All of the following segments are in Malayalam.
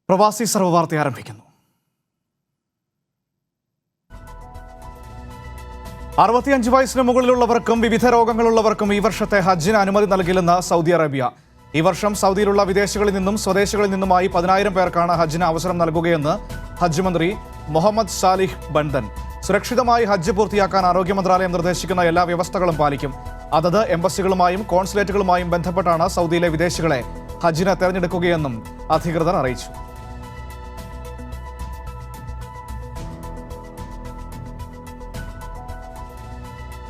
പ്രവാസി സർവ്വവാർത്ത ആരംഭിക്കുന്നു. 65 വയസ്സിന് മുകളിലുള്ളവർക്കും വിവിധ രോഗങ്ങളുള്ളവർക്കും ഈ വർഷത്തെ ഹജ്ജിന് അനുമതി നൽകില്ലെന്ന് സൗദി അറേബ്യ. ഈ വർഷം സൗദിയിലുള്ള വിദേശികളിൽ നിന്നും സ്വദേശികളിൽ നിന്നുമായി 10,000 പേർക്കാണ് ഹജ്ജിന് അവസരം നൽകുകയെന്ന് ഹജ്ജ് മന്ത്രി മുഹമ്മദ് സാലിഹ് ബൻദൻ. സുരക്ഷിതമായി ഹജ്ജ് പൂർത്തിയാക്കാൻ ആരോഗ്യ മന്ത്രാലയം നിർദ്ദേശിക്കുന്ന എല്ലാ വ്യവസ്ഥകളും പാലിക്കും. അതത് എംബസികളുമായും കോൺസുലേറ്റുകളുമായും ബന്ധപ്പെട്ടാണ് സൗദിയിലെ വിദേശികളെ ഹജ്ജിന് തെരഞ്ഞെടുക്കുകയെന്നും അധികൃതർ അറിയിച്ചു.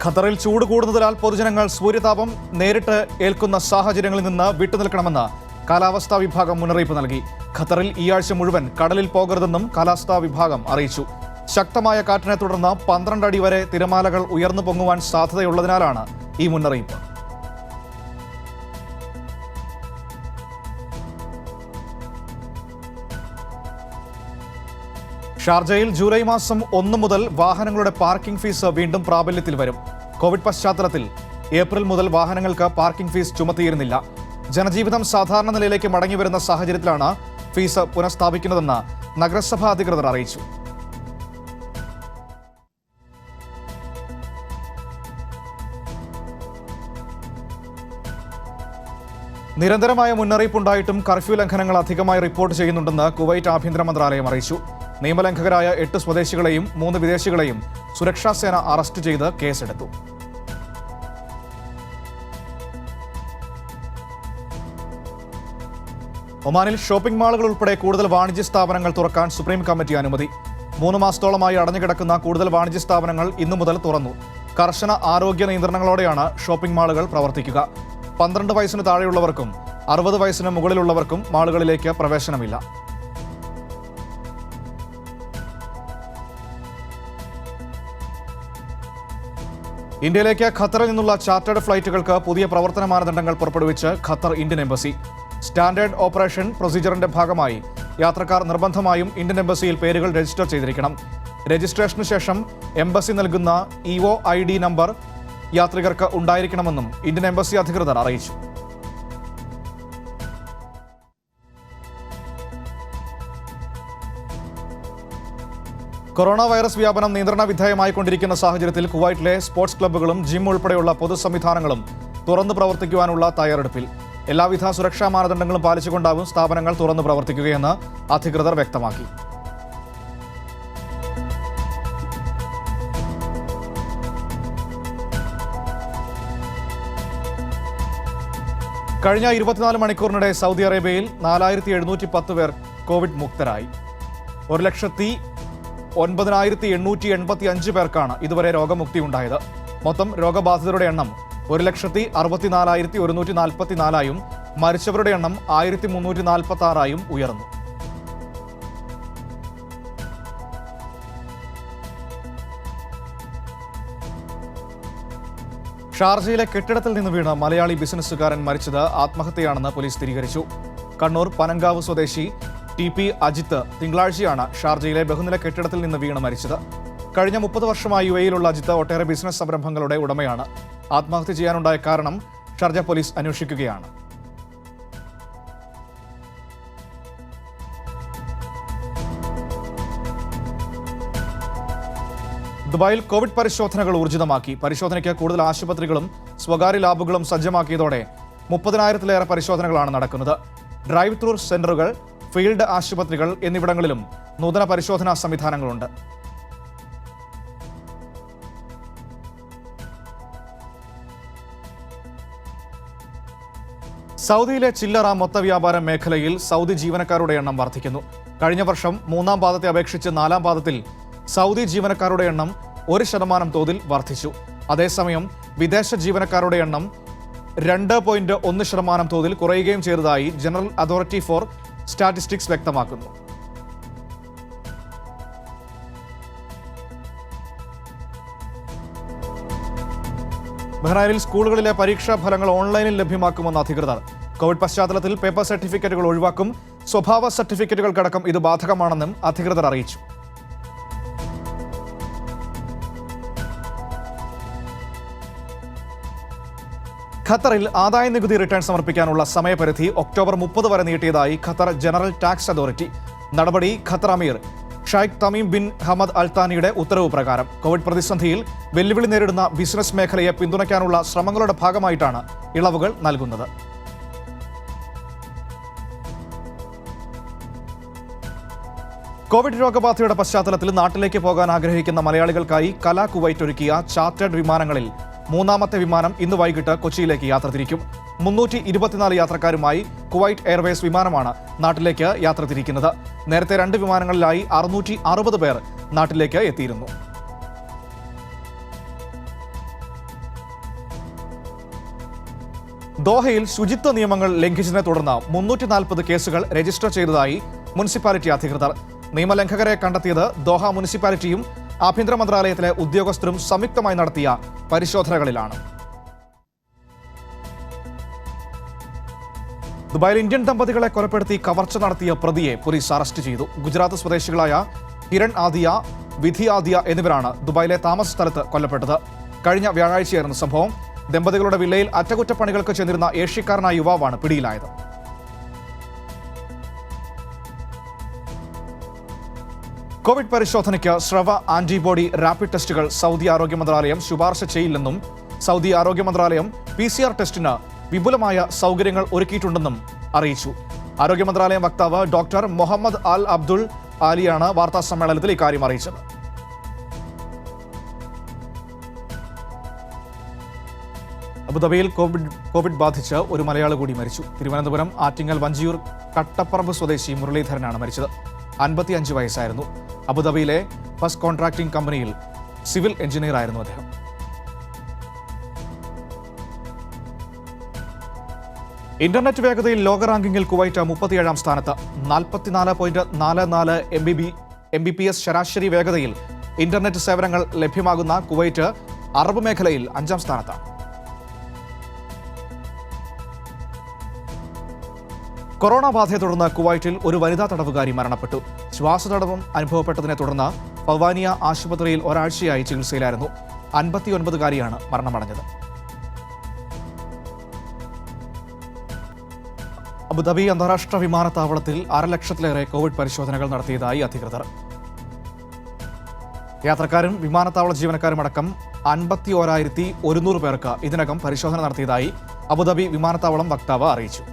ഖത്തറിൽ ചൂട് കൂടുന്നതിനാൽ പൊതുജനങ്ങൾ സൂര്യതാപം നേരിട്ട് ഏൽക്കുന്ന സാഹചര്യങ്ങളിൽ നിന്ന് വിട്ടുനിൽക്കണമെന്ന് കാലാവസ്ഥാ വിഭാഗം മുന്നറിയിപ്പ് നൽകി. ഖത്തറിൽ ഈ ആഴ്ച മുഴുവൻ കടലിൽ പോകരുതെന്നും കാലാവസ്ഥാ വിഭാഗം അറിയിച്ചു. ശക്തമായ കാറ്റിനെ തുടർന്ന് 12 അടി വരെ തിരമാലകൾ ഉയർന്നു പൊങ്ങുവാൻ സാധ്യതയുള്ളതിനാലാണ് ഈ മുന്നറിയിപ്പ്. ഷാർജയിൽ ജൂലൈ മാസം 1 മുതൽ വാഹനങ്ങളുടെ പാർക്കിംഗ് ഫീസ് വീണ്ടും പ്രാബല്യത്തിൽ വരും. കോവിഡ് പശ്ചാത്തലത്തിൽ ഏപ്രിൽ മുതൽ വാഹനങ്ങൾക്ക് പാർക്കിംഗ് ഫീസ് ചുമത്തിയിരുന്നില്ല. ജനജീവിതം സാധാരണ നിലയിലേക്ക് മടങ്ങിവരുന്ന സാഹചര്യത്തിലാണ് ഫീസ് പുനഃസ്ഥാപിക്കുന്നതെന്ന് നഗരസഭാ അധികൃതർ അറിയിച്ചു. നിരന്തരമായ മുന്നറിയിപ്പുണ്ടായിട്ടും കർഫ്യൂ ലംഘനങ്ങൾ അധികമായി റിപ്പോർട്ട് ചെയ്യുന്നുണ്ടെന്ന് കുവൈറ്റ് ആഭ്യന്തര മന്ത്രാലയം അറിയിച്ചു. നിയമലംഘകരായ 8 സ്വദേശികളെയും 3 വിദേശികളെയും സുരക്ഷാ സേന അറസ്റ്റ് ചെയ്ത് കേസെടുത്തു. ഒമാനിൽ ഷോപ്പിംഗ് മാളുകൾ ഉൾപ്പെടെ കൂടുതൽ വാണിജ്യ സ്ഥാപനങ്ങൾ തുറക്കാൻ സുപ്രീം കമ്മിറ്റി അനുമതി. 3 മാസത്തോളമായി അടഞ്ഞുകിടക്കുന്ന കൂടുതൽ വാണിജ്യ സ്ഥാപനങ്ങൾ ഇന്നു മുതൽ തുറന്നു. കർശന ആരോഗ്യ നിയന്ത്രണങ്ങളോടെയാണ് ഷോപ്പിംഗ് മാളുകൾ പ്രവർത്തിക്കുക. 12 വയസ്സിന് താഴെയുള്ളവർക്കും 60 വയസ്സിന് മുകളിലുള്ളവർക്കും മാളുകളിലേക്ക് പ്രവേശനമില്ല. ഇന്ത്യയിലേക്ക് ഖത്തറിൽ നിന്നുള്ള ചാർട്ടേഡ് ഫ്ലൈറ്റുകൾക്ക് പുതിയ പ്രവർത്തന മാനദണ്ഡങ്ങൾ പുറപ്പെടുവിച്ച് Qatar Indian embassy. Standard operation പ്രൊസീജിയറിന്റെ ഭാഗമായി യാത്രക്കാർ നിർബന്ധമായും ഇന്ത്യൻ എംബസിയിൽ പേരുകൾ രജിസ്റ്റർ ചെയ്തിരിക്കണം. രജിസ്ട്രേഷന് ശേഷം എംബസി നൽകുന്ന EOID നമ്പർ യാത്രികർക്ക് ഉണ്ടായിരിക്കണമെന്നും ഇന്ത്യൻ എംബസി അധികൃതർ അറിയിച്ചു. കൊറോണ വൈറസ് വ്യാപനം നിയന്ത്രണ വിധേയമായിക്കൊണ്ടിരിക്കുന്ന സാഹചര്യത്തിൽ കുവൈറ്റിലെ സ്പോർട്സ് ക്ലബ്ബുകളും ജിം ഉൾപ്പെടെയുള്ള പൊതു സംവിധാനങ്ങളും തുറന്നു പ്രവർത്തിക്കുവാനുള്ള തയ്യാറെടുപ്പിൽ. എല്ലാവിധ സുരക്ഷാ മാനദണ്ഡങ്ങളും പാലിച്ചുകൊണ്ടാവും സ്ഥാപനങ്ങൾ തുറന്നു പ്രവർത്തിക്കുകയെന്ന് അധികൃതർ വ്യക്തമാക്കി. കഴിഞ്ഞ 24 മണിക്കൂറിനിടെ സൗദി അറേബ്യയിൽ 4710 പേർ കോവിഡ് മുക്തരായി. 1,09,885 പേർക്കാണ് ഇതുവരെ രോഗമുക്തി ഉണ്ടായത്. മൊത്തം രോഗബാധിതരുടെ എണ്ണം 1,64,144 മരിച്ചവരുടെ എണ്ണം 1,346 ഉയർന്നു. ഷാർജയിലെ കെട്ടിടത്തിൽ നിന്ന് വീണ് മലയാളി ബിസിനസ്സുകാരൻ മരിച്ചത് ആത്മഹത്യയാണെന്ന് പോലീസ് സ്ഥിരീകരിച്ചു. കണ്ണൂർ പനങ്കാവ് സ്വദേശി TP അജിത്ത് തിങ്കളാഴ്ചയാണ് ഷാർജയിലെ ബഹുനില കെട്ടിടത്തിൽ നിന്ന് വീണ് മരിച്ചത്. കഴിഞ്ഞ 30 വർഷമായി UAE-യിലുള്ള അജിത്ത് ഒട്ടേറെ ബിസിനസ് സംരംഭങ്ങളുടെ ഉടമയാണ്. ആത്മഹത്യ ചെയ്യാനുണ്ടായ കാരണം ഷാർജ പോലീസ് അന്വേഷിക്കുകയാണ്. ദുബായിൽ കോവിഡ് പരിശോധനകൾ ഊർജിതമാക്കി. പരിശോധനയ്ക്ക് കൂടുതൽ ആശുപത്രികളും സ്വകാര്യ ലാബുകളും സജ്ജമാക്കിയതോടെ 30,000-ലേറെ പരിശോധനകളാണ് നടക്കുന്നത്. ഡ്രൈവ് ത്രൂ സെന്ററുകൾ, ഫീൽഡ് ആശുപത്രികൾ എന്നിവിടങ്ങളിലും നൂതന പരിശോധനാ സംവിധാനങ്ങളുണ്ട്. സൗദിയിലെ ചില്ലറ മൊത്ത വ്യാപാര മേഖലയിൽ സൗദി ജീവനക്കാരുടെ എണ്ണം വർദ്ധിക്കുന്നു. കഴിഞ്ഞ വർഷം 3-ാം പാദത്തെ അപേക്ഷിച്ച് 4-ാം പാദത്തിൽ സൗദി ജീവനക്കാരുടെ എണ്ണം 1% തോതിൽ വർദ്ധിച്ചു. അതേസമയം വിദേശ ജീവനക്കാരുടെ എണ്ണം 2.1% തോതിൽ കുറയുകയും ചെയ്തതായി ജനറൽ അതോറിറ്റി ഫോർ സ്റ്റാറ്റിസ്റ്റിക്സ് വ്യക്തമാക്കുന്നു. ബഹ്റൈനിൽ സ്കൂളുകളിലെ പരീക്ഷാ ഫലങ്ങൾ ഓൺലൈനിൽ ലഭ്യമാക്കുമെന്ന് അധികൃതർ. കോവിഡ് പശ്ചാത്തലത്തിൽ പേപ്പർ സർട്ടിഫിക്കറ്റുകൾ ഒഴിവാക്കും. സ്വഭാവ സർട്ടിഫിക്കറ്റുകൾക്കടക്കം ഇത് ബാധകമാണെന്നും അധികൃതർ അറിയിച്ചു. ഖത്തറിൽ ആദായ നികുതി റിട്ടേൺ സമർപ്പിക്കാനുള്ള സമയപരിധി ഒക്ടോബർ 30 വരെ നീട്ടിയതായി ഖത്തർ ജനറൽ ടാക്സ് അതോറിറ്റി. നടപടി ഖത്തർ അമീർ Sheikh Tamim bin Hamad Al താനിയുടെ ഉത്തരവ് പ്രകാരം. കോവിഡ് പ്രതിസന്ധിയിൽ വെല്ലുവിളി നേരിടുന്ന ബിസിനസ് മേഖലയെ പിന്തുണയ്ക്കാനുള്ള ശ്രമങ്ങളുടെ ഭാഗമായിട്ടാണ് ഇളവുകൾ നൽകുന്നത്. കോവിഡ് രോഗബാധയുടെ പശ്ചാത്തലത്തിൽ നാട്ടിലേക്ക് പോകാൻ ആഗ്രഹിക്കുന്ന മലയാളികൾക്കായി കലാ കുവൈറ്റ് ഒരുക്കിയ ചാർട്ടേഡ് വിമാനങ്ങളിൽ മൂന്നാമത്തെ വിമാനം ഇന്ന് വൈകിട്ട് കൊച്ചിയിലേക്ക് യാത്ര തിരിക്കും. 324 യാത്രക്കാരുമായി കുവൈറ്റ് എയർവേസ് വിമാനമാണ് നാട്ടിലേക്ക് യാത്ര തിരിക്കുന്നത്. നേരത്തെ 2 വിമാനങ്ങളിലായി 660 പേർ നാട്ടിലേക്ക് എത്തിയിരുന്നു. ദോഹയിൽ ശുചിത്വ നിയമങ്ങൾ ലംഘിച്ചതിനെ തുടർന്ന് 340 കേസുകൾ രജിസ്റ്റർ ചെയ്തതായി മുനിസിപ്പാലിറ്റി അധികൃതർ. നിയമലംഘകരെ കണ്ടെത്തിയത് ദോഹ മുനിസിപ്പാലിറ്റിയും ആഭ്യന്തര മന്ത്രാലയത്തിലെ ഉദ്യോഗസ്ഥരും സംയുക്തമായി നടത്തിയ പരിശോധനകളിലാണ്. ദുബായിൽ ഇന്ത്യൻ ദമ്പതികളെ കൊലപ്പെടുത്തി കവർച്ച നടത്തിയ പ്രതിയെ പോലീസ് അറസ്റ്റ് ചെയ്തു. ഗുജറാത്ത് സ്വദേശികളായ ഹിരൺ ആദിയ, വിധി ആദിയ എന്നിവരാണ് ദുബായിലെ താമസ സ്ഥലത്ത് കൊല്ലപ്പെട്ടത്. കഴിഞ്ഞ വ്യാഴാഴ്ചയായിരുന്നു സംഭവം. ദമ്പതികളുടെ വില്ലയിൽ അറ്റകുറ്റപ്പണികൾക്ക് ചെന്നിരുന്ന ഏഷ്യക്കാരനായ യുവാവാണ് പിടിയിലായത്. കോവിഡ് പരിശോധനയ്ക്ക് സ്രവ ആന്റിബോഡി റാപ്പിഡ് ടെസ്റ്റുകൾ സൗദി ആരോഗ്യ മന്ത്രാലയം ശുപാർശ ചെയ്യില്ലെന്നും സൗദി ആരോഗ്യ മന്ത്രാലയം PCR ടെസ്റ്റിന് വിപുലമായ സൗകര്യങ്ങൾ ഒരുക്കിയിട്ടുണ്ടെന്നും അറിയിച്ചു. ആരോഗ്യ മന്ത്രാലയം വക്താവ് ഡോക്ടർ മുഹമ്മദ് അൽ അബ്ദുൾ ആലിയാണ് വാർത്താ സമ്മേളനത്തിൽ ഇക്കാര്യം അറിയിച്ചത്. അബുദാബിയിൽ കോവിഡ് ബാധിച്ച് ഒരു മലയാളി കൂടി മരിച്ചു. തിരുവനന്തപുരം ആറ്റിങ്ങൽ വഞ്ചിയൂർ കട്ടപ്പറമ്പ് സ്വദേശി മുരളീധരനാണ് മരിച്ചത്. 55 വയസ്സായിരുന്നു. അബുദാബിയിലെ ഫസ്റ്റ് കോൺട്രാക്ടിംഗ് കമ്പനിയിൽ സിവിൽ എഞ്ചിനീയർ ആയിരുന്നു അദ്ദേഹം. ഇന്റർനെറ്റ് വേഗതയിൽ ലോക റാങ്കിങ്ങിൽ കുവൈറ്റ് 37-ാം സ്ഥാനത്ത്. 44.44 Mbps ശരാശരി വേഗതയിൽ ഇന്റർനെറ്റ് സേവനങ്ങൾ ലഭ്യമാകുന്ന കുവൈറ്റ് അറബ് മേഖലയിൽ 5-ാം സ്ഥാനത്താണ്. കൊറോണ ബാധയെ തുടർന്ന് കുവൈറ്റിൽ ഒരു വനിതാ തടവുകാരി മരണപ്പെട്ടു. ശ്വാസതടസ്സം അനുഭവപ്പെട്ടതിനെ തുടർന്ന് ഫവാനിയ ആശുപത്രിയിൽ ഒരാഴ്ചയായി ചികിത്സയിലായിരുന്നു. 59-കാരിയാണ് മരണമടഞ്ഞത്. അബുദാബി അന്താരാഷ്ട്ര വിമാനത്താവളത്തിൽ 6 ലക്ഷത്തിലേറെ കോവിഡ് പരിശോധനകൾ നടത്തിയതായി അധികൃതർ. യാത്രക്കാരും വിമാനത്താവള ജീവനക്കാരും അടക്കം 51,100 പേർക്ക് ഇതിനകം പരിശോധന നടത്തിയതായി അബുദാബി വിമാനത്താവളം വക്താവ് അറിയിച്ചു.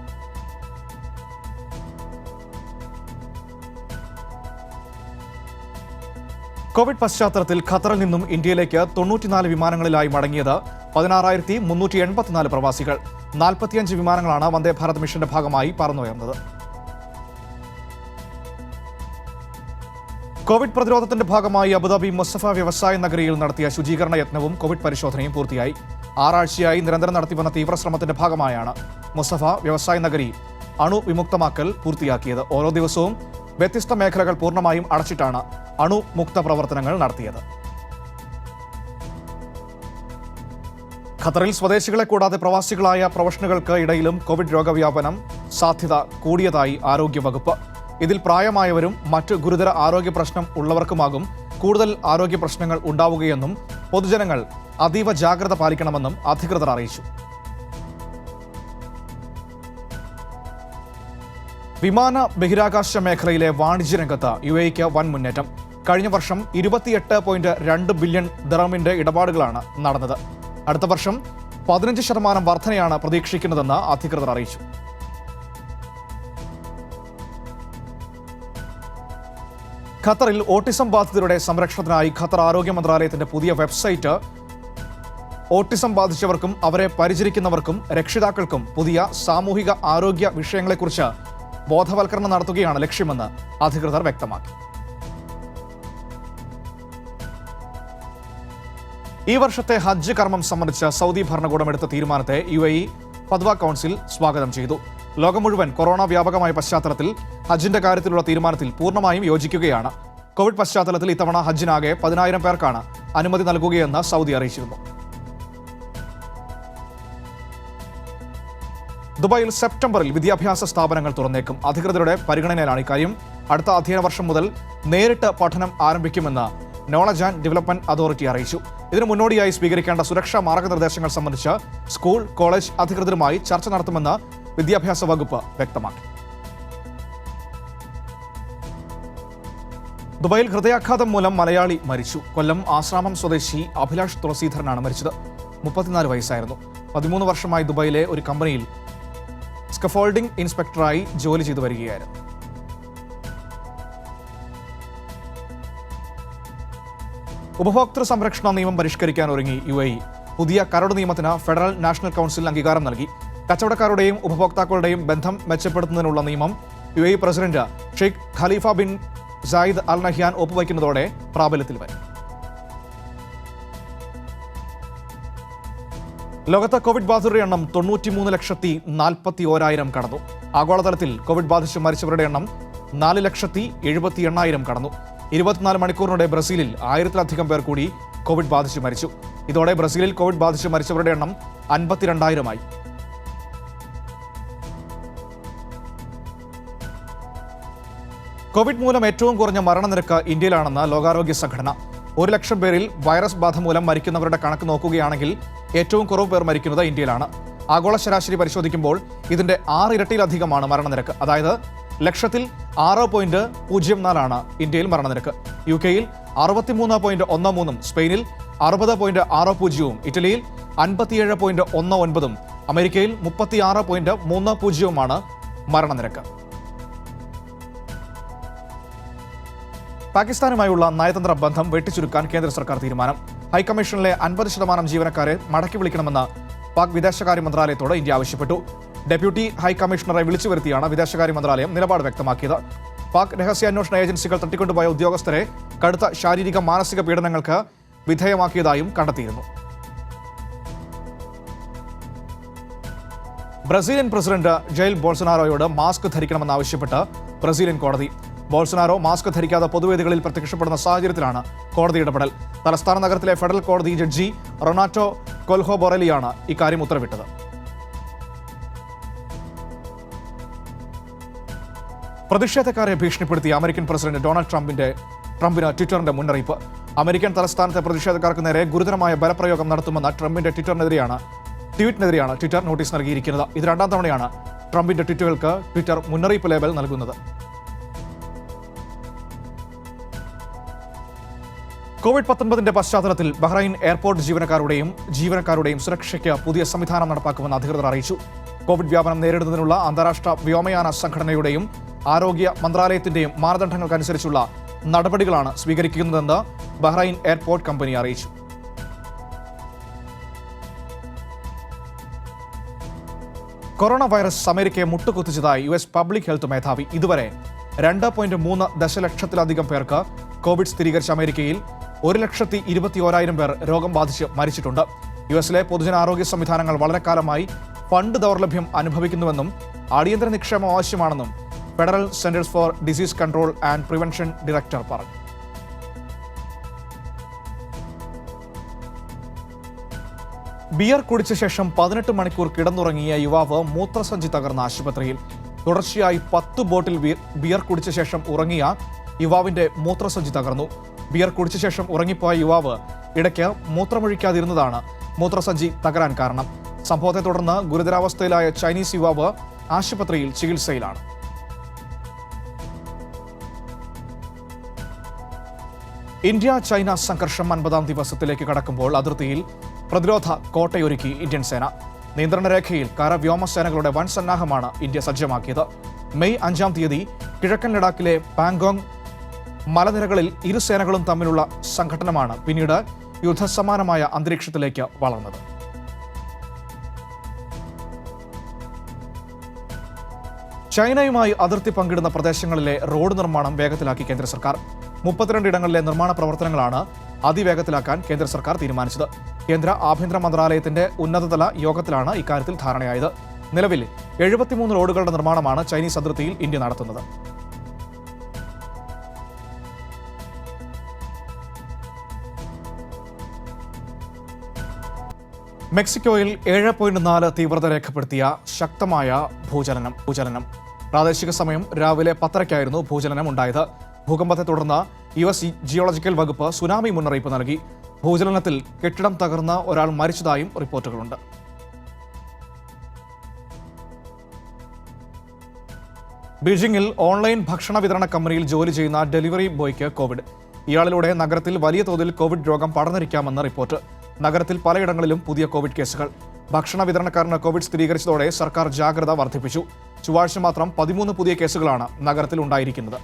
കോവിഡ് പശ്ചാത്തലത്തിൽ ഖത്തറിൽ നിന്നും ഇന്ത്യയിലേക്ക് 94 വിമാനങ്ങളിലായി മടങ്ങിയത് 16,384 പ്രവാസികൾ. 45 വിമാനങ്ങളാണ് വന്ദേ ഭാരത് മിഷന്റെ ഭാഗമായി പറന്നുയർന്നത്. കോവിഡ് പ്രതിരോധത്തിന്റെ ഭാഗമായി അബുദാബി മുസഫ വ്യവസായ നഗരിയിൽ നടത്തിയ ശുചീകരണ യത്നവും കോവിഡ് പരിശോധനയും പൂർത്തിയായി. 6 ആഴ്ചയായി നിരന്തരം നടത്തിവന്ന തീവ്രശ്രമത്തിന്റെ ഭാഗമായാണ് മുസഫ വ്യവസായ നഗരി അണുവിമുക്തമാക്കൽ പൂർത്തിയാക്കിയത്. ഓരോ ദിവസവും വ്യത്യസ്ത മേഖലകൾ പൂർണ്ണമായും അടച്ചിട്ടാണ് അണുമുക്ത പ്രവർത്തനങ്ങൾ നടത്തിയത്. ഖത്തറിൽ സ്വദേശികളെ കൂടാതെ പ്രവാസികളായ പ്രൊഫഷണലുകൾക്ക് ഇടയിലും കോവിഡ് രോഗവ്യാപനം സാധ്യത കൂടിയതായി ആരോഗ്യവകുപ്പ്. ഇതിൽ പ്രായമായവരും മറ്റ് ഗുരുതര ആരോഗ്യ പ്രശ്നം ഉള്ളവർക്കുമാകും കൂടുതൽ ആരോഗ്യ പ്രശ്നങ്ങൾ ഉണ്ടാവുകയെന്നും പൊതുജനങ്ങൾ അതീവ ജാഗ്രത പാലിക്കണമെന്നും അധികൃതർ അറിയിച്ചു. വിമാന ബഹിരാകാശ മേഖലയിലെ വാണിജ്യ രംഗത്ത് UAEക്ക് വൻ മുന്നേറ്റം. കഴിഞ്ഞ വർഷം 28.2 ബില്യൺ ദിർഹമിന്റെ ഇടപാടുകളാണ് നടന്നത്. അടുത്ത വർഷം 15% വർധനയാണ് പ്രതീക്ഷിക്കുന്നതെന്ന് അധികൃതർ അറിയിച്ചു. ഖത്തറിൽ ഓട്ടിസം ബാധിതരുടെ സംരക്ഷണത്തിനായി ഖത്തർ ആരോഗ്യ മന്ത്രാലയത്തിന്റെ പുതിയ വെബ്സൈറ്റ് ഓട്ടിസം ബാധിച്ചവർക്കും അവരെ പരിചരിക്കുന്നവർക്കും രക്ഷിതാക്കൾക്കും പുതിയ സാമൂഹിക ആരോഗ്യ വിഷയങ്ങളെക്കുറിച്ച് ബോധവൽക്കരണം നടത്തുകയാണ് ലക്ഷ്യമെന്ന് അധികൃതർ വ്യക്തമാക്കി. ഈ വർഷത്തെ ഹജ്ജ് കർമ്മം സംബന്ധിച്ച് സൗദി ഭരണകൂടം എടുത്ത തീരുമാനത്തെ UAE ഫത്വ കൗൺസിൽ സ്വാഗതം ചെയ്തു. ലോകം മുഴുവൻ കൊറോണ വ്യാപകമായ പശ്ചാത്തലത്തിൽ ഹജ്ജിന്റെ കാര്യത്തിലുള്ള തീരുമാനത്തിൽ പൂർണ്ണമായും യോജിക്കുകയാണ്. കോവിഡ് പശ്ചാത്തലത്തിൽ ഇത്തവണ ഹജ്ജിനാകെ 10,000 പേർക്കാണ് അനുമതി നൽകുകയെന്ന് സൗദി അറിയിച്ചിരുന്നു. ദുബായിൽ സെപ്റ്റംബറിൽ വിദ്യാഭ്യാസ സ്ഥാപനങ്ങൾ തുറന്നേക്കും. അധികൃതരുടെ പരിഗണനയിലാണ് ഇക്കാര്യം. അടുത്ത അധ്യയന വർഷം മുതൽ നേരിട്ട് പഠനം ആരംഭിക്കുമെന്ന് നോളജ് ആൻഡ് ഡെവലപ്മെന്റ് അതോറിറ്റി അറിയിച്ചു. ഇതിനു മുന്നോടിയായി സ്വീകരിക്കേണ്ട സുരക്ഷാ മാർഗനിർദ്ദേശങ്ങൾ സംബന്ധിച്ച് സ്കൂൾ, കോളേജ് അധികൃതരുമായി ചർച്ച നടത്തുമെന്ന് വിദ്യാഭ്യാസ വകുപ്പ് വ്യക്തമാക്കി. ദുബായിൽ ഹൃദയാഘാതം മൂലം മലയാളി മരിച്ചു. കൊല്ലം ആശ്രാമം സ്വദേശി അഭിലാഷ് തുളസീധരനാണ് മരിച്ചത്. 34 വയസ്സായിരുന്നു. 13 വർഷമായി ദുബായിലെ ഒരു കമ്പനിയിൽ സ്കഫോൾഡിംഗ് ഇൻസ്പെക്ടറായി ജോലി ചെയ്തു വരികയായിരുന്നു. ഉപഭോക്തൃ സംരക്ഷണ നിയമം പരിഷ്കരിക്കാൻ ഒരുങ്ങി UAE. പുതിയ കരട് നിയമത്തിന് ഫെഡറൽ നാഷണൽ കൗൺസിൽ അംഗീകാരം നൽകി. കച്ചവടക്കാരുടെയും ഉപഭോക്താക്കളുടെയും ബന്ധം മെച്ചപ്പെടുത്തുന്നതിനുള്ള നിയമം UAE president Sheikh Khalifa bin Zayed Al Nahyan ഒപ്പുവയ്ക്കുന്നതോടെ പ്രാബല്യത്തിൽ വരും. ലോകത്ത് കോവിഡ് ബാധിതരുടെ എണ്ണം 93,41,000 കടന്നു. ആഗോളതലത്തിൽ കോവിഡ് ബാധിച്ച് മരിച്ചവരുടെ എണ്ണം 4,78,000 കടന്നു. 24 മണിക്കൂറിനിടെ ബ്രസീലിൽ 1000-ലധികം പേർ കൂടി കോവിഡ് ബാധിച്ച് മരിച്ചു. ഇതോടെ ബ്രസീലിൽ കോവിഡ് ബാധിച്ച് മരിച്ചവരുടെ എണ്ണം 52,000 ആയി. കോവിഡ് മൂലം ഏറ്റവും കുറഞ്ഞ മരണനിരക്ക് ഇന്ത്യയിലാണെന്ന് ലോകാരോഗ്യ സംഘടന. 1 ലക്ഷം പേരിൽ വൈറസ് ബാധ മൂലം മരിക്കുന്നവരുടെ കണക്ക് നോക്കുകയാണെങ്കിൽ ഏറ്റവും കുറവ് പേർ മരിക്കുന്നത് ഇന്ത്യയിലാണ്. ആഗോള ശരാശരി പരിശോധിക്കുമ്പോൾ ഇതിന്റെ 6 ഇരട്ടിയിലധികമാണ് മരണനിരക്ക്. അതായത് ലക്ഷത്തിൽ 6.04 ഇന്ത്യയിൽ മരണനിരക്ക്. UK-യിൽ 63.13, സ്പെയിനിൽ 60.60, ഇറ്റലിയിൽ 57.19, അമേരിക്കയിൽ 36.30 മരണനിരക്ക്. പാകിസ്ഥാനുമായുള്ള നയതന്ത്ര ബന്ധം വെട്ടിച്ചുരുക്കാൻ കേന്ദ്ര സർക്കാർ തീരുമാനം. ഹൈക്കമ്മീഷനിലെ 50% ജീവനക്കാരെ മടക്കി വിളിക്കണമെന്ന് പാക് വിദേശകാര്യ മന്ത്രാലയത്തോട് ഇന്ത്യ ആവശ്യപ്പെട്ടു. ഡെപ്യൂട്ടി ഹൈക്കമ്മീഷണറെ വിളിച്ചു വരുത്തിയാണ് വിദേശകാര്യ മന്ത്രാലയം നിലപാട് വ്യക്തമാക്കിയത്. പാക് രഹസ്യാന്വേഷണ ഏജൻസികൾ തട്ടിക്കൊണ്ടുപോയ ഉദ്യോഗസ്ഥരെ കടുത്ത ശാരീരിക മാനസിക പീഡനങ്ങൾക്ക് വിധേയമാക്കിയതായും കണ്ടെത്തിയിരുന്നു. ബ്രസീലിയൻ പ്രസിഡന്റ് ജെയിൽ ബോൾസനാരോയോട് മാസ്ക് ധരിക്കണമെന്നാവശ്യപ്പെട്ട് ബ്രസീലിയൻ കോടതി. ബോൾസനാരോ മാസ്ക് ധരിക്കാതെ പൊതുവേദികളിൽ പ്രത്യക്ഷപ്പെടുന്ന സാഹചര്യത്തിലാണ് കോടതി ഇടപെടൽ. തലസ്ഥാന നഗരത്തിലെ ഫെഡറൽ കോടതി ജഡ്ജി റൊനാറ്റോ കൊൽഹോ ബൊറലിയാണ് ഇക്കാര്യം ഉത്തരവിട്ടത്. പ്രതിഷേധക്കാരെ ഭീഷണിപ്പെടുത്തി അമേരിക്കൻ പ്രസിഡന്റ് ഡൊണാൾഡ് ട്രംപിന് ട്വിറ്ററിന്റെ മുന്നറിയിപ്പ്. അമേരിക്കൻ തലസ്ഥാനത്തെ പ്രതിഷേധക്കാർക്ക് നേരെ ഗുരുതരമായ ബലപ്രയോഗം നടത്തുമെന്ന ട്രംപിന്റെ ട്വീറ്റിനെതിരെയാണ് ട്വിറ്റർ നോട്ടീസ് നൽകിയിരിക്കുന്നത്. ഇത് 2ാം തവണയാണ് ട്രംപിന്റെ ട്വീറ്റുകൾക്ക് ട്വിറ്റർ മുന്നറിയിപ്പ് ലേബൽ നൽകുന്നത്. കോവിഡ്-19 പശ്ചാത്തലത്തിൽ ബഹ്റൈൻ എയർപോർട്ട് ജീവനക്കാരുടെയും സുരക്ഷയ്ക്ക് പുതിയ സംവിധാനം നടപ്പാക്കുമെന്ന് അധികൃതർ അറിയിച്ചു. കോവിഡ് വ്യാപനം നേരിടുന്നതിനുള്ള അന്താരാഷ്ട്ര വ്യോമയാന സംഘടനയുടെയും ആരോഗ്യ മന്ത്രാലയത്തിന്റെയും മാനദണ്ഡങ്ങൾക്കനുസരിച്ചുള്ള നടപടികളാണ് സ്വീകരിക്കുന്നതെന്ന് ബഹ്റൈൻ എയർപോർട്ട് കമ്പനി അറിയിച്ചു. കൊറോണ വൈറസ് അമേരിക്കയെ മുട്ടുകുത്തിച്ചതായി US പബ്ലിക് ഹെൽത്ത് മേധാവി. ഇതുവരെ 2.3 ദശലക്ഷത്തിലധികം പേർക്ക് കോവിഡ് സ്ഥിരീകരിച്ച അമേരിക്കയിൽ 1,21,000 പേർ രോഗം ബാധിച്ച് മരിച്ചിട്ടുണ്ട്. US-ലെ പൊതുജനാരോഗ്യ സംവിധാനങ്ങൾ വളരെ കാലമായി ഫണ്ട് ദൗർലഭ്യം അനുഭവിക്കുന്നുവെന്നും അടിയന്തര നിക്ഷേപം ആവശ്യമാണെന്നും federal centres four disease control and prevention director പറഞ്ഞു. ബിയർ കുടിച്ച ശേഷം 18 മണിക്കൂർ കിടന്നുറങ്ങിയ യുവാവ് മൂത്രസഞ്ചി തകർന്ന ആശുപത്രിയിൽ. തുടർച്ചയായി 10 ബോട്ടിൽ ബിയർ കുടിച്ച ശേഷം ഉറങ്ങിയ യുവാവിന്റെ മൂത്രസഞ്ചി തകർന്നു. ബിയർ കുടിച്ച ശേഷം ഉറങ്ങിപ്പോയ യുവാവ് ഇടയ്ക്ക് മൂത്രമൊഴിക്കാതിരുന്നതാണ് മൂത്രസഞ്ചി തകരാൻ കാരണം. സംഭവത്തെ തുടർന്ന് ഗുരുതരാവസ്ഥയിലായ ചൈനീസ് യുവാവ് ആശുപത്രിയിൽ ചികിത്സയിലാണ്. ഇന്ത്യ ചൈന സംഘർഷം 50ാം ദിവസത്തിലേക്ക് കടക്കുമ്പോൾ അതിർത്തിയിൽ പ്രതിരോധ കോട്ടയൊരുക്കി ഇന്ത്യൻ സേന. നിയന്ത്രണ രേഖയിൽ കര വ്യോമസേനകളുടെ വൻ സന്നാഹമാണ് ഇന്ത്യ സജ്ജമാക്കിയത്. മെയ് 5-ാം തീയതി കിഴക്കൻ ലഡാക്കിലെ പാങ്കോങ് മലനിരകളിൽ ഇരു സേനകളും തമ്മിലുള്ള സംഘട്ടനമാണ് പിന്നീട് യുദ്ധസമാനമായ അന്തരീക്ഷത്തിലേക്ക് വളർന്നത്. ചൈനയുമായി അതിർത്തി പങ്കിടുന്ന പ്രദേശങ്ങളിലെ റോഡ് നിർമ്മാണം വേഗത്തിലാക്കി കേന്ദ്ര സർക്കാർ. 32 ഇടങ്ങളിലെ നിർമ്മാണ പ്രവർത്തനങ്ങളാണ് അതിവേഗത്തിലാക്കാൻ കേന്ദ്ര സർക്കാർ തീരുമാനിച്ചത്. കേന്ദ്ര ആഭ്യന്തര മന്ത്രാലയത്തിന്റെ ഉന്നതതല യോഗത്തിലാണ് ഇക്കാര്യത്തിൽ ധാരണയായത്. നിലവിൽ 73 റോഡുകളുടെ നിർമ്മാണമാണ് ചൈനീസ് അതിർത്തിയിൽ ഇന്ത്യ നടത്തുന്നത്. മെക്സിക്കോയിൽ 7.4 തീവ്രത രേഖപ്പെടുത്തിയ ശക്തമായ ഭൂചലനം. പ്രാദേശിക സമയം രാവിലെ 10:00-ക്കായിരുന്നു ഭൂചലനം ഉണ്ടായത്. ഭൂകമ്പത്തെ തുടർന്ന് US ജിയോളജിക്കൽ വകുപ്പ് സുനാമി മുന്നറിയിപ്പ് നൽകി. ഭൂചലനത്തിൽ കെട്ടിടം തകർന്ന് ഒരാൾ മരിച്ചതായും റിപ്പോർട്ടുകളുണ്ട്. ബീജിംഗിൽ ഓൺലൈൻ ഭക്ഷണ വിതരണ കമ്പനിയിൽ ജോലി ചെയ്യുന്ന ഡെലിവറി ബോയ്ക്ക് കോവിഡ്. ഇയാളിലൂടെ നഗരത്തിൽ വലിയ തോതിൽ കോവിഡ് രോഗം പടർന്നിരിക്കാമെന്ന് റിപ്പോർട്ട്. നഗരത്തിൽ പലയിടങ്ങളിലും പുതിയ കോവിഡ് കേസുകൾ. ഭക്ഷണ വിതരണക്കാരന് കോവിഡ് സ്ഥിരീകരിച്ചതോടെ സർക്കാർ ജാഗ്രത വർദ്ധിപ്പിച്ചു. ചൊവ്വാഴ്ച മാത്രം 13 പുതിയ കേസുകളാണ് നഗരത്തിൽ ഉണ്ടായിരിക്കുന്നത്.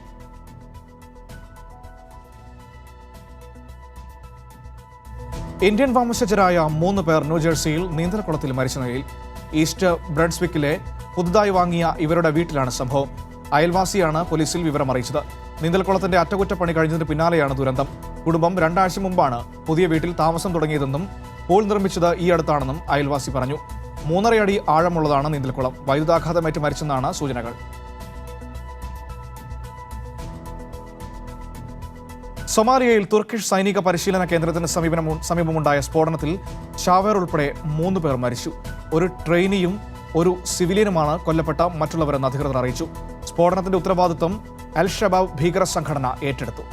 ഇന്ത്യൻ വംശജരായ 3 പേർ ന്യൂജേഴ്സിയിൽ നീന്തൽക്കുളത്തിൽ മരിച്ച നിലയിൽ. ഈസ്റ്റ് ബ്രഡ്സ്വിക്കിലെ പുതുതായി വാങ്ങിയ ഇവരുടെ വീട്ടിലാണ് സംഭവം. അയൽവാസിയാണ് പോലീസിൽ വിവരം അറിയിച്ചത്. നീന്തൽക്കുളത്തിന്റെ അറ്റകുറ്റപ്പണി കഴിഞ്ഞതിന് പിന്നാലെയാണ് ദുരന്തം. കുടുംബം 2 ആഴ്ച മുമ്പാണ് പുതിയ വീട്ടിൽ താമസം തുടങ്ങിയതെന്നും പൂൾ നിർമ്മിച്ചത് ഈ അടുത്താണെന്നും അയൽവാസി പറഞ്ഞു. 3.5 അടി ആഴമുള്ളതാണ് നീന്തൽക്കുളം. വൈദ്യുതാഘാതമേറ്റ് മരിച്ചെന്നാണ് സൂചനകൾ. സൊമാലിയയിൽ തുർക്കിഷ് സൈനിക പരിശീലന കേന്ദ്രത്തിന് സമീപമുണ്ടായ സ്ഫോടനത്തിൽ ഷാവേർ ഉൾപ്പെടെ 3 പേർ മരിച്ചു. ഒരു ട്രെയിനിയും ഒരു സിവിലിയനുമാണ് കൊല്ലപ്പെട്ട മറ്റുള്ളവരെന്ന് അധികൃതർ അറിയിച്ചു. സ്ഫോടനത്തിന്റെ ഉത്തരവാദിത്വം അൽ ഷബാബ് ഭീകര സംഘടന ഏറ്റെടുത്തു.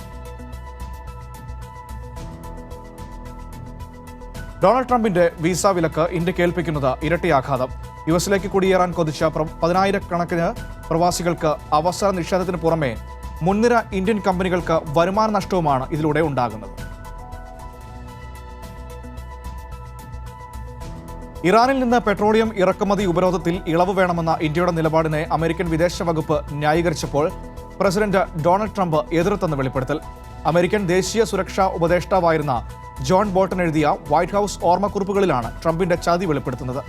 ഡൊണാൾഡ് ട്രംപിന്റെ വിസ വിലക്ക് ഇന്ത്യക്ക് ഏൽപ്പിക്കുന്നത് ഇരട്ടിയാഘാതം. യുഎസിലേക്ക് കുടിയേറാൻ കൊതിച്ച 10,000-കണക്കിന് പ്രവാസികൾക്ക് അവസര നിഷേധത്തിന് പുറമെ മുൻനിര ഇന്ത്യൻ കമ്പനികൾക്ക് വരുമാന നഷ്ടവുമാണ് ഇതിലൂടെ ഉണ്ടാകുന്നത്. ഇറാനിൽ നിന്ന് പെട്രോളിയം ഇറക്കുമതി ഉപരോധത്തിൽ ഇളവ് വേണമെന്ന ഇന്ത്യയുടെ നിലപാടിനെ അമേരിക്കൻ വിദേശ വകുപ്പ് ന്യായീകരിച്ചപ്പോൾ പ്രസിഡന്റ് ഡൊണാൾഡ് ട്രംപ് എതിർത്തെന്ന് വെളിപ്പെടുത്തൽ. അമേരിക്കൻ ദേശീയ സുരക്ഷാ ഉപദേഷ്ടാവായിരുന്ന ജോൺ ബോൾട്ടൺ എഴുതിയ വൈറ്റ് ഹൌസ് ഓർമ്മക്കുറിപ്പുകളിലാണ് ട്രംപിന്റെ ചതി വെളിപ്പെടുത്തുന്നത്.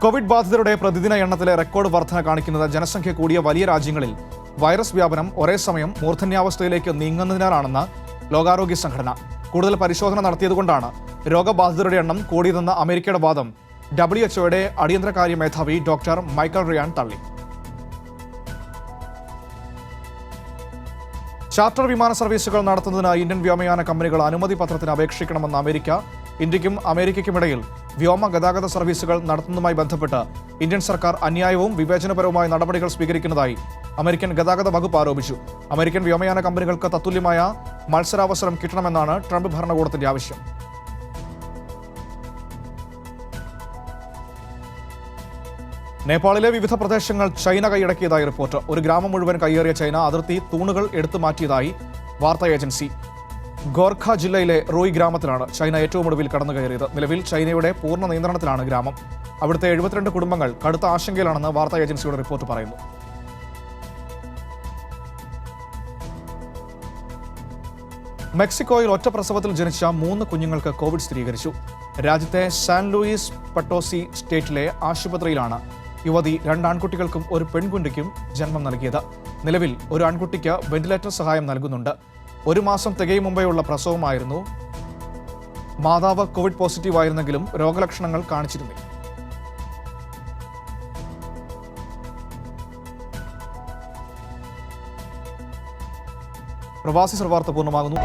കോവിഡ് ബാധിതരുടെ പ്രതിദിന എണ്ണത്തിലെ റെക്കോർഡ് വർധന കാണിക്കുന്നത് ജനസംഖ്യ കൂടിയ വലിയ രാജ്യങ്ങളിൽ വൈറസ് വ്യാപനം ഒരേ സമയം മൂർധന്യാവസ്ഥയിലേക്ക് നീങ്ങുന്നതിനാലാണെന്ന് ലോകാരോഗ്യ സംഘടന. കൂടുതൽ പരിശോധന നടത്തിയതുകൊണ്ടാണ് രോഗബാധിതരുടെ എണ്ണം കൂടിയതെന്ന അമേരിക്കയുടെ വാദം WHO അടിയന്തരകാര്യ മേധാവി ഡോക്ടർ മൈക്കൽ റിയാൻ തള്ളി. ചാർട്ടർ വിമാന സർവീസുകൾ നടത്തുന്നതിന് ഇന്ത്യൻ വ്യോമയാന കമ്പനികൾ അനുമതി പത്രത്തിന് അപേക്ഷിക്കണമെന്ന് അമേരിക്ക. ഇന്ത്യക്കും അമേരിക്കയ്ക്കുമിടയിൽ വ്യോമ ഗതാഗത സർവീസുകൾ നടത്തുന്നതുമായി ബന്ധപ്പെട്ട് ഇന്ത്യൻ സർക്കാർ അന്യായവും വിവേചനപരവുമായ നടപടികൾ സ്വീകരിക്കുന്നതായി അമേരിക്കൻ ഗതാഗത വകുപ്പ് ആരോപിച്ചു. അമേരിക്കൻ വ്യോമയാന കമ്പനികൾക്ക് തത്തുല്യമായ മത്സരാവസരം കിട്ടണമെന്നാണ് ട്രംപ് ഭരണകൂടത്തിന്റെ ആവശ്യം. നേപ്പാളിലെ വിവിധ പ്രദേശങ്ങൾ ചൈന കൈയടക്കിയതായി റിപ്പോർട്ട്. ഒരു ഗ്രാമം മുഴുവൻ കയ്യേറിയ ചൈന അതിർത്തി തൂണുകൾ എടുത്തു മാറ്റിയതായി വാർത്താ ഏജൻസി. ഗോർഖ ജില്ലയിലെ റോയ് ഗ്രാമത്തിലാണ് ചൈന ഏറ്റവും ഒടുവിൽ കടന്നു കയറിയത്. നിലവിൽ ചൈനയുടെ പൂർണ്ണ നിയന്ത്രണത്തിലാണ് ഗ്രാമം. അവിടുത്തെ 72 കുടുംബങ്ങൾ കടുത്ത ആശങ്കയിലാണെന്ന് വാർത്താ ഏജൻസിയുടെ റിപ്പോർട്ട് പറയുന്നു. മെക്സിക്കോയിൽ ഒറ്റ പ്രസവത്തിൽ ജനിച്ച 3 കുഞ്ഞുങ്ങൾക്ക് കോവിഡ് സ്ഥിരീകരിച്ചു. രാജ്യത്തെ സാൻ ലൂയിസ് പട്ടോസി സ്റ്റേറ്റിലെ ആശുപത്രിയിലാണ് യുവതി 2 ആൺകുട്ടികൾക്കും ഒരു പെൺകുട്ടിക്കും ജന്മം നൽകിയത്. നിലവിൽ ഒരു ആൺകുട്ടിക്ക് വെന്റിലേറ്റർ സഹായം നൽകുന്നുണ്ട്. 1 മാസം തികയും മുമ്പെയുള്ള പ്രസവമായിരുന്നു. മാതാവ് കോവിഡ് പോസിറ്റീവായിരുന്നെങ്കിലും രോഗലക്ഷണങ്ങൾ കാണിച്ചിരുന്നില്ല. പ്രവാസി സർവാർത്ത പൂർണ്ണമാകുന്നു.